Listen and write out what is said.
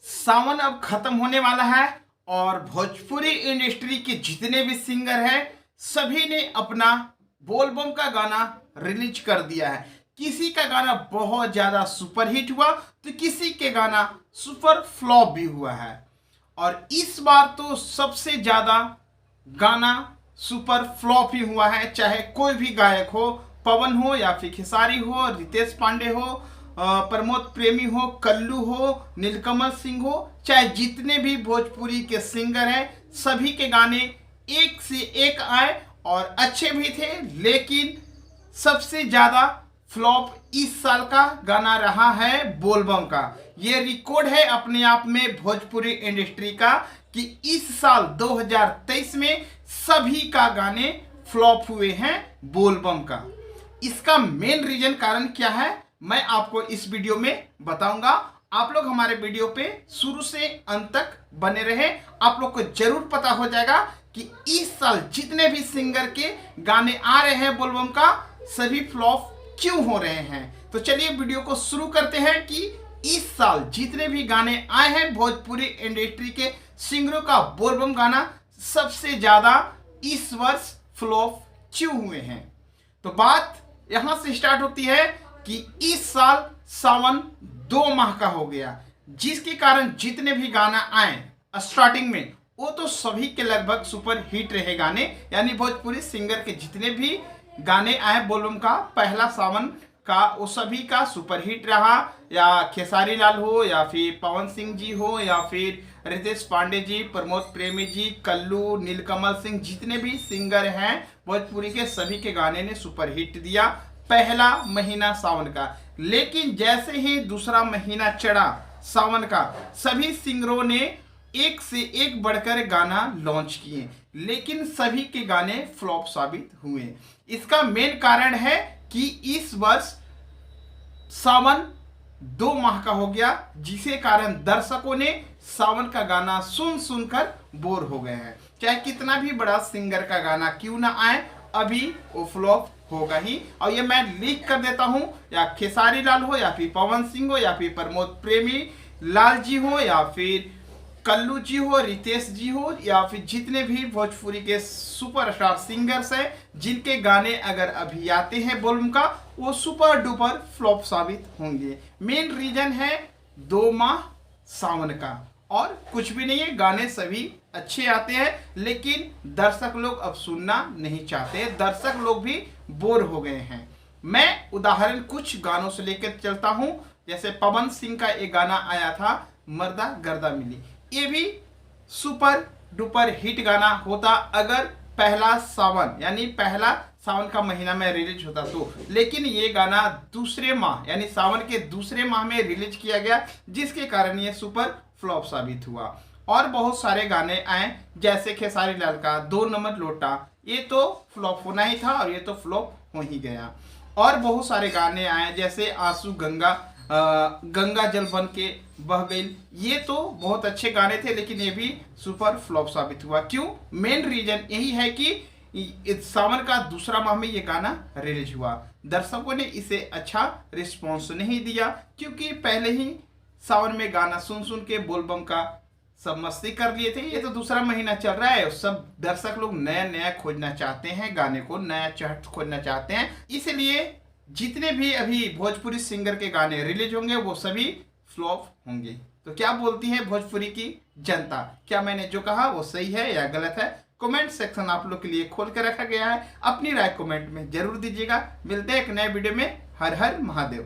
सावन अब खत्म होने वाला है और भोजपुरी इंडस्ट्री के जितने भी सिंगर हैं सभी ने अपना बोलबम का गाना रिलीज कर दिया है। किसी का गाना बहुत ज्यादा सुपरहिट हुआ तो किसी के गाना सुपर फ्लॉप भी हुआ है। और इस बार तो सबसे ज्यादा गाना सुपर फ्लॉप ही हुआ है, चाहे कोई भी गायक हो, पवन हो या फिर खेसारी हो, रितेश पांडे हो, प्रमोद प्रेमी हो, कल्लू हो, नीलकमल सिंह हो, चाहे जितने भी भोजपुरी के सिंगर हैं सभी के गाने एक से एक आए और अच्छे भी थे। लेकिन सबसे ज्यादा फ्लॉप इस साल का गाना रहा है बोलबम का। ये रिकॉर्ड है अपने आप में भोजपुरी इंडस्ट्री का कि इस साल 2023 में सभी का गाने फ्लॉप हुए हैं बोलबम का। इसका मेन रीजन कारण क्या है मैं आपको इस वीडियो में बताऊंगा। आप लोग हमारे वीडियो पे शुरू से अंत तक बने रहे, आप लोग को जरूर पता हो जाएगा कि इस साल जितने भी सिंगर के गाने आ रहे हैं बोलबम का सभी फ्लॉप क्यों हो रहे हैं। तो चलिए वीडियो को शुरू करते हैं कि इस साल जितने भी गाने आए हैं भोजपुरी इंडस्ट्री के सिंगरों का बोलबम गाना सबसे ज्यादा इस वर्ष फ्लॉप क्यों हुए हैं। तो बात यहां से स्टार्ट होती है कि इस साल सावन 2 माह का हो गया, जिसके कारण जितने भी गाना आए स्टार्टिंग में वो तो सभी के लगभग सुपर हिट रहे गाने, यानी भोजपुरी सिंगर के जितने भी गाने आए बोलबम का पहला सावन का वो सभी का सुपर हिट रहा। या खेसारी लाल हो या फिर पवन सिंह जी हो या फिर रितेश पांडे जी, प्रमोद प्रेमी जी, कल्लू, नीलकमल सिंह, जितने भी सिंगर हैं भोजपुरी के सभी के गाने ने सुपर हिट दिया पहला महीना सावन का। लेकिन जैसे ही दूसरा महीना चढ़ा सावन का सभी सिंगरों ने एक से एक बढ़कर गाना लॉन्च किए, लेकिन सभी के गाने फ्लॉप साबित हुए। इसका मेन कारण है कि इस वर्ष सावन 2 माह का हो गया, जिसे कारण दर्शकों ने सावन का गाना सुन सुनकर बोर हो गए हैं। चाहे कितना भी बड़ा सिंगर का गाना क्यों ना आए अभी वो फ्लॉप होगा ही। और ये मैं लिख कर देता हूं, या खेसारी लाल हो या फिर पवन सिंह हो या फिर प्रमोद प्रेमी लाल जी हो या फिर कल्लू जी हो, रितेश जी हो या फिर जितने भी भोजपुरी के सुपरस्टार सिंगर्स हैं जिनके गाने अगर अभी आते हैं बोलबम का वो सुपर डुपर फ्लॉप साबित होंगे। मेन रीजन है 2 माह सावन का और कुछ भी नहीं है। गाने सभी अच्छे आते हैं लेकिन दर्शक लोग अब सुनना नहीं चाहते, दर्शक लोग भी बोर हो गए हैं। मैं उदाहरण कुछ गानों से लेकर चलता हूं, जैसे पवन सिंह का एक गाना आया था मर्दा गर्दा मिली, ये भी सुपर डुपर हिट गाना होता अगर पहला सावन यानी पहला सावन का महीना में रिलीज होता तो। लेकिन ये गाना दूसरे माह यानी सावन के दूसरे माह में रिलीज किया गया, जिसके कारण ये सुपर फ्लॉप साबित हुआ। और बहुत सारे गाने आए जैसे खेसारी लाल का 2 नंबर लोटा, ये तो फ्लॉप होना ही था और ये तो फ्लॉप हो ही गया। और बहुत सारे गाने आए जैसे आंसू गंगा जल बन के बह गई, ये तो बहुत अच्छे गाने थे लेकिन ये भी सुपर फ्लॉप साबित हुआ। क्यों? मेन रीजन यही है कि सावन का दूसरा माह में ये गाना रिलीज हुआ, दर्शकों ने इसे अच्छा रिस्पॉन्स नहीं दिया क्योंकि पहले ही सावन में गाना सुन सुन के बोलबम का सब मस्ती कर लिए थे। ये तो दूसरा महीना चल रहा है, सब दर्शक लोग नया नया खोजना चाहते हैं, गाने को नया चहट खोजना चाहते हैं। इसलिए जितने भी अभी भोजपुरी सिंगर के गाने रिलीज होंगे वो सभी फ्लॉप होंगे। तो क्या बोलती है भोजपुरी की जनता, क्या मैंने जो कहा वो सही है या गलत है? कमेंट सेक्शन आप लोग के लिए खोल कर रखा गया है, अपनी राय कमेंट में जरूर दीजिएगा। मिलते हैं एक नए वीडियो में। हर हर महादेव।